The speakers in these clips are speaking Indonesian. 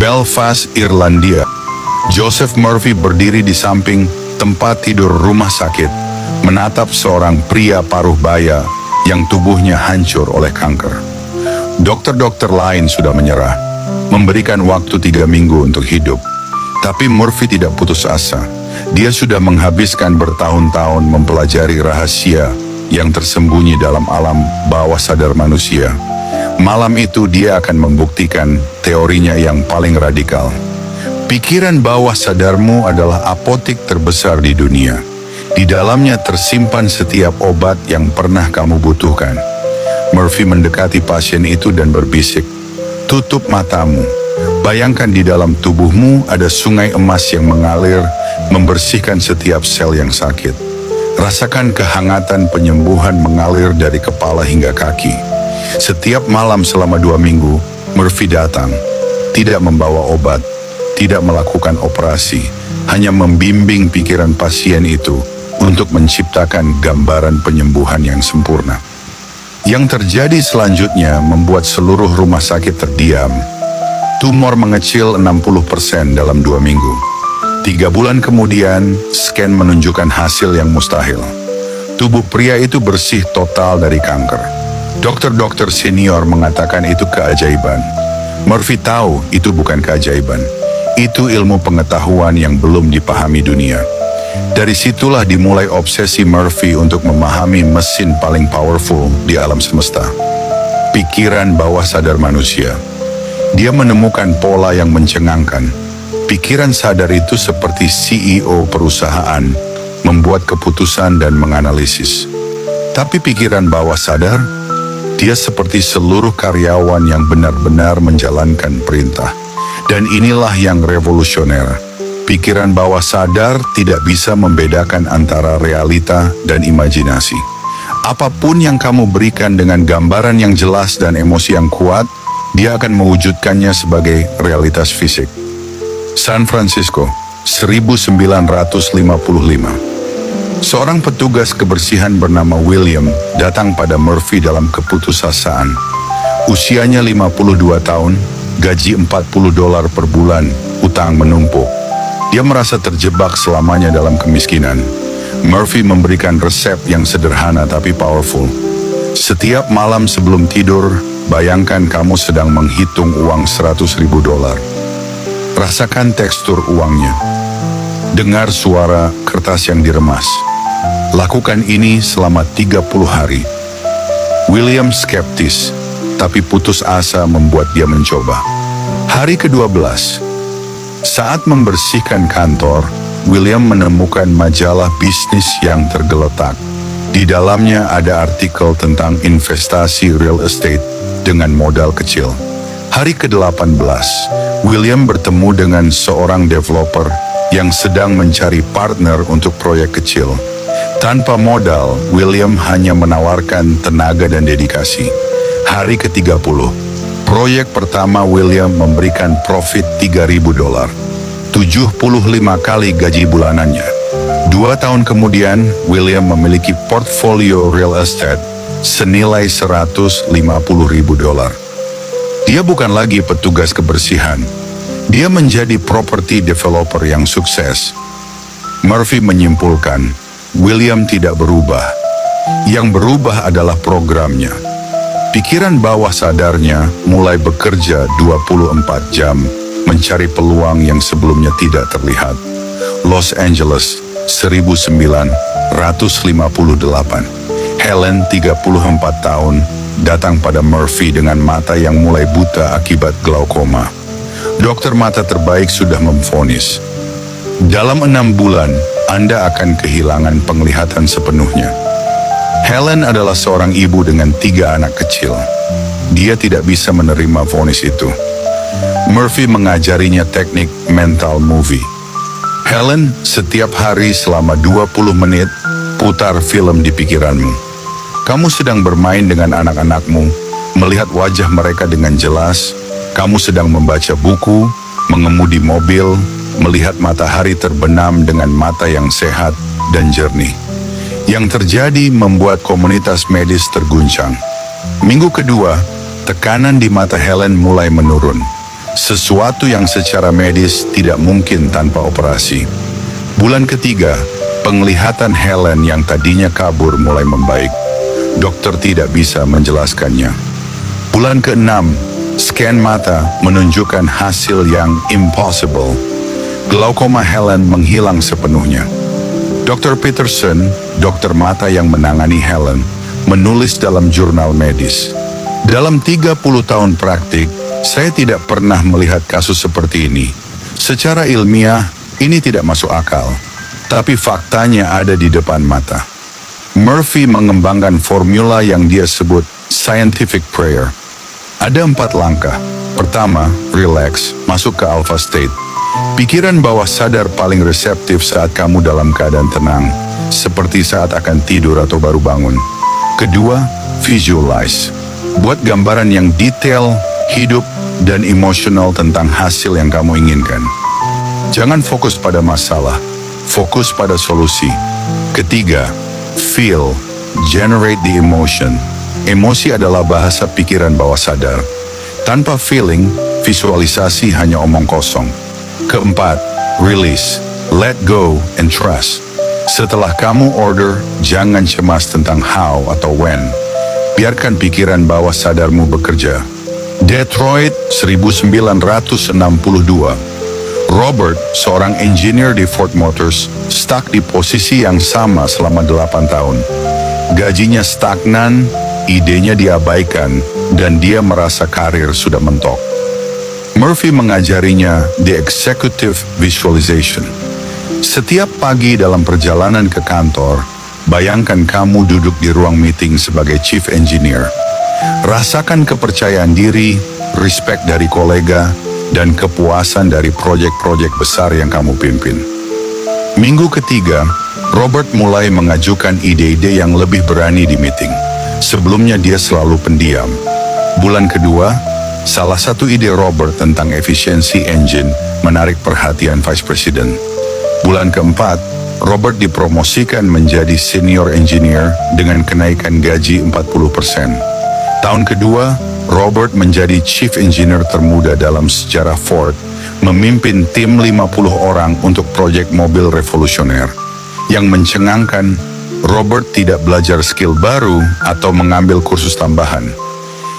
Belfast, Irlandia. Joseph Murphy berdiri di samping tempat tidur rumah sakit, menatap seorang pria paruh baya yang tubuhnya hancur oleh kanker. Dokter-dokter lain sudah menyerah, memberikan waktu 3 minggu untuk hidup. Tapi Murphy tidak putus asa. Dia sudah menghabiskan bertahun-tahun mempelajari rahasia yang tersembunyi dalam alam bawah sadar manusia. Malam itu dia akan membuktikan teorinya yang paling radikal. Pikiran bawah sadarmu adalah apotik terbesar di dunia. Di dalamnya tersimpan setiap obat yang pernah kamu butuhkan. Murphy mendekati pasien itu dan berbisik, "Tutup matamu. Bayangkan di dalam tubuhmu ada sungai emas yang mengalir, membersihkan setiap sel yang sakit. Rasakan kehangatan penyembuhan mengalir dari kepala hingga kaki." Setiap malam selama 2 minggu, Murphy datang. Tidak membawa obat, tidak melakukan operasi, hanya membimbing pikiran pasien itu untuk menciptakan gambaran penyembuhan yang sempurna. Yang terjadi selanjutnya membuat seluruh rumah sakit terdiam. Tumor mengecil 60% dalam 2 minggu. 3 bulan kemudian, scan menunjukkan hasil yang mustahil. Tubuh pria itu bersih total dari kanker. Dokter-dokter senior mengatakan itu keajaiban. Murphy tahu itu bukan keajaiban. Itu ilmu pengetahuan yang belum dipahami dunia. Dari situlah dimulai obsesi Murphy untuk memahami mesin paling powerful di alam semesta. Pikiran bawah sadar manusia. Dia menemukan pola yang mencengangkan. Pikiran sadar itu seperti CEO perusahaan, membuat keputusan dan menganalisis. Tapi pikiran bawah sadar, dia seperti seluruh karyawan yang benar-benar menjalankan perintah. Dan inilah yang revolusioner. Pikiran bawah sadar tidak bisa membedakan antara realita dan imajinasi. Apapun yang kamu berikan dengan gambaran yang jelas dan emosi yang kuat, dia akan mewujudkannya sebagai realitas fisik. San Francisco, 1955. Seorang petugas kebersihan bernama William datang pada Murphy dalam keputusasaan. Usianya 52 tahun, gaji $40 per bulan, utang menumpuk. Dia merasa terjebak selamanya dalam kemiskinan. Murphy memberikan resep yang sederhana tapi powerful. Setiap malam sebelum tidur, bayangkan kamu sedang menghitung uang $100.000. Rasakan tekstur uangnya. Dengar suara kertas yang diremas. Lakukan ini selama 30 hari. William skeptis, tapi putus asa membuat dia mencoba. Hari ke-12, saat membersihkan kantor, William menemukan majalah bisnis yang tergeletak. Di dalamnya ada artikel tentang investasi real estate dengan modal kecil. Hari ke-18, William bertemu dengan seorang developer yang sedang mencari partner untuk proyek kecil. Tanpa modal, William hanya menawarkan tenaga dan dedikasi. Hari ke-30, proyek pertama William memberikan profit $3.000, 75 kali gaji bulanannya. 2 tahun kemudian, William memiliki portfolio real estate senilai $150.000. Dia bukan lagi petugas kebersihan. Dia menjadi property developer yang sukses. Murphy menyimpulkan, William tidak berubah. Yang berubah adalah programnya. Pikiran bawah sadarnya mulai bekerja 24 jam, mencari peluang yang sebelumnya tidak terlihat. Los Angeles, 1958. Helen, 34 tahun, datang pada Murphy dengan mata yang mulai buta akibat glaukoma. Dokter mata terbaik sudah memvonis, dalam 6 bulan, Anda akan kehilangan penglihatan sepenuhnya. Helen adalah seorang ibu dengan 3 anak kecil. Dia tidak bisa menerima vonis itu. Murphy mengajarinya teknik mental movie. Helen, setiap hari selama 20 menit, putar film di pikiranmu. Kamu sedang bermain dengan anak-anakmu, melihat wajah mereka dengan jelas. Kamu sedang membaca buku, mengemudi mobil, melihat matahari terbenam dengan mata yang sehat dan jernih. Yang terjadi membuat komunitas medis terguncang. Minggu kedua, tekanan di mata Helen mulai menurun. sesuatu yang secara medis tidak murkin tanpa operasi. Bulan ketiga, penglihatan Helen yang tadinya kabur mulai membaik. Dokter tidak bisa menjelaskannya. Bulan ke-6, scan mata menunjukkan hasil yang impossible. Glaukoma Helen menghilang sepenuhnya. Dr. Peterson, dokter mata yang menangani Helen, menulis dalam jurnal medis. Dalam 30 tahun praktik, saya tidak pernah melihat kasus seperti ini. Secara ilmiah, ini tidak masuk akal. Tapi faktanya ada di depan mata. Murphy mengembangkan formula yang dia sebut scientific prayer. Ada 4 langkah. Pertama, relax, masuk ke alpha state. Pikiran bawah sadar paling reseptif saat kamu dalam keadaan tenang, seperti saat akan tidur atau baru bangun. Kedua, visualize. Buat gambaran yang detail, hidup, dan emosional tentang hasil yang kamu inginkan. Jangan fokus pada masalah, fokus pada solusi. Ketiga, feel, generate the emotion. Emosi adalah bahasa pikiran bawah sadar. Tanpa feeling, visualisasi hanya omong kosong. Keempat, release, let go and trust. Setelah kamu order, jangan cemas tentang how atau when. Biarkan pikiran bawah sadarmu bekerja. Detroit 1962. Robert, seorang engineer di Ford Motors, stuck di posisi yang sama selama 8 tahun. Gajinya stagnan, idenya diabaikan, dan dia merasa karir sudah mentok. Murphy mengajarinya the executive visualization. Setiap pagi dalam perjalanan ke kantor, bayangkan kamu duduk di ruang meeting sebagai chief engineer. Rasakan kepercayaan diri, respect dari kolega, dan kepuasan dari proyek-proyek besar yang kamu pimpin. Minggu ketiga, Robert mulai mengajukan ide-ide yang lebih berani di meeting. Sebelumnya dia selalu pendiam. Bulan kedua, salah satu ide Robert tentang efisiensi engine menarik perhatian Vice President. Bulan keempat, Robert dipromosikan menjadi senior engineer dengan kenaikan gaji 40%. Tahun kedua, Robert menjadi chief engineer termuda dalam sejarah Ford, memimpin tim 50 orang untuk proyek mobil revolusioner. Yang mencengangkan, Robert tidak belajar skill baru atau mengambil kursus tambahan.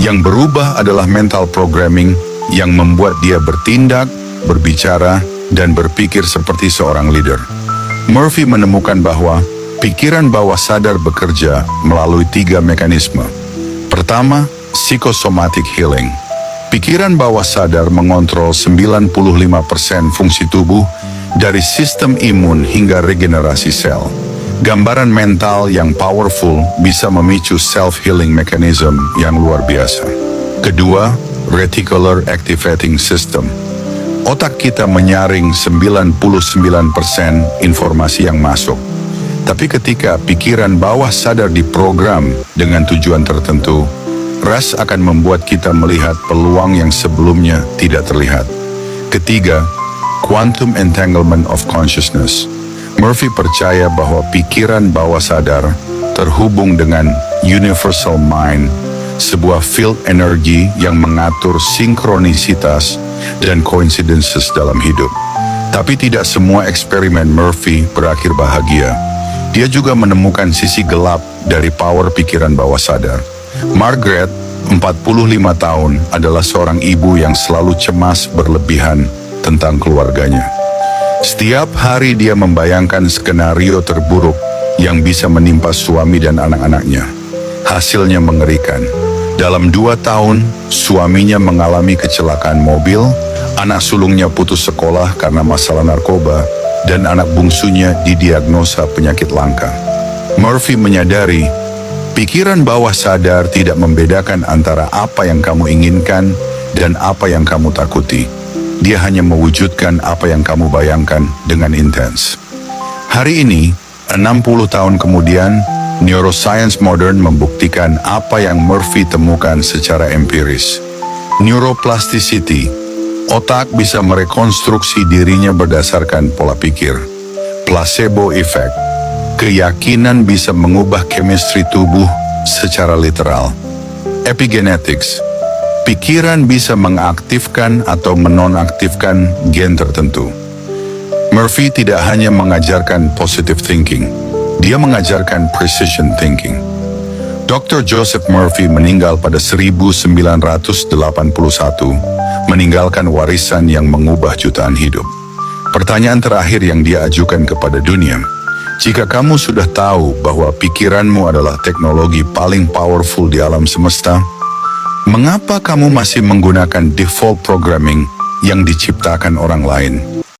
Yang berubah adalah mental programming yang membuat dia bertindak, berbicara, dan berpikir seperti seorang leader. Murphy menemukan bahwa pikiran bawah sadar bekerja melalui 3 mekanisme. Pertama, psychosomatic healing. Pikiran bawah sadar mengontrol 95% fungsi tubuh dari sistem imun hingga regenerasi sel. Gambaran mental yang powerful bisa memicu self-healing mechanism yang luar biasa. Kedua, reticular activating system. Otak kita menyaring 99% informasi yang masuk. Tapi ketika pikiran bawah sadar diprogram dengan tujuan tertentu, RAS akan membuat kita melihat peluang yang sebelumnya tidak terlihat. Ketiga, quantum entanglement of consciousness. Murphy percaya bahwa pikiran bawah sadar terhubung dengan universal mind, sebuah field energy yang mengatur sinkronisitas dan coincidences dalam hidup. Tapi tidak semua eksperimen Murphy berakhir bahagia. Dia juga menemukan sisi gelap dari power pikiran bawah sadar. Margaret, 45 tahun, adalah seorang ibu yang selalu cemas berlebihan tentang keluarganya. Setiap hari dia membayangkan skenario terburuk yang bisa menimpa suami dan anak-anaknya. Hasilnya mengerikan. Dalam 2 tahun, suaminya mengalami kecelakaan mobil, anak sulungnya putus sekolah karena masalah narkoba, dan anak bungsunya didiagnosa penyakit langka. Murphy menyadari, pikiran bawah sadar tidak membedakan antara apa yang kamu inginkan dan apa yang kamu takuti. Dia hanya mewujudkan apa yang kamu bayangkan dengan intens. Hari ini, 60 tahun kemudian, neuroscience modern membuktikan apa yang Murphy temukan secara empiris. Neuroplasticity, otak bisa merekonstruksi dirinya berdasarkan pola pikir. Placebo effect, keyakinan bisa mengubah chemistry tubuh secara literal. Epigenetics, Pikiran bisa mengaktifkan atau menonaktifkan gen tertentu. Murphy tidak hanya mengajarkan positive thinking, dia mengajarkan precision thinking. Dr. Joseph Murphy meninggal pada 1981, meninggalkan warisan yang mengubah jutaan hidup. Pertanyaan terakhir yang dia ajukan kepada dunia, jika kamu sudah tahu bahwa pikiranmu adalah teknologi paling powerful di alam semesta, mengapa kamu masih menggunakan default programming yang diciptakan orang lain?